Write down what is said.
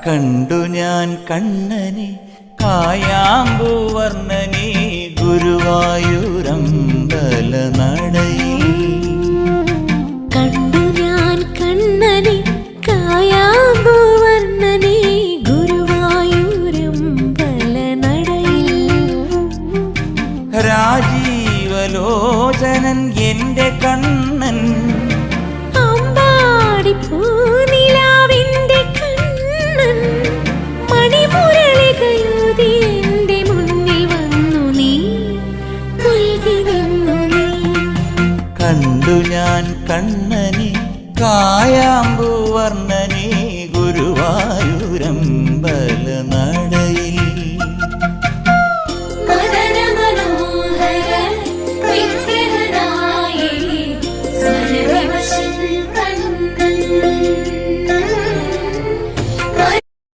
കണ്ടു ഞാൻ കണ്ണനെ കായാമ്പൂവർണ്ണനെ ഗുരുവായൂരമ്പല നടയിൽ. കണ്ടു ഞാൻ കണ്ണനെ കായാമ്പൂവർണ്ണനെ ഗുരുവായൂരമ്പല നടയിൽ. രാജീവലോചനൻ എന്റെ കണ്ണൻ അമ്പാടി പൂനിലാവിന്റെ കണ്ണൻ മണിമുരളികയൂതി എന്റെ മുന്നിൽ വന്നു നീ പുൽകി നിന്നു നീ. കണ്ടു ഞാൻ കണ്ണനെ കായാമ്പൂവർണ്ണനെ ഗുരുവായൂർ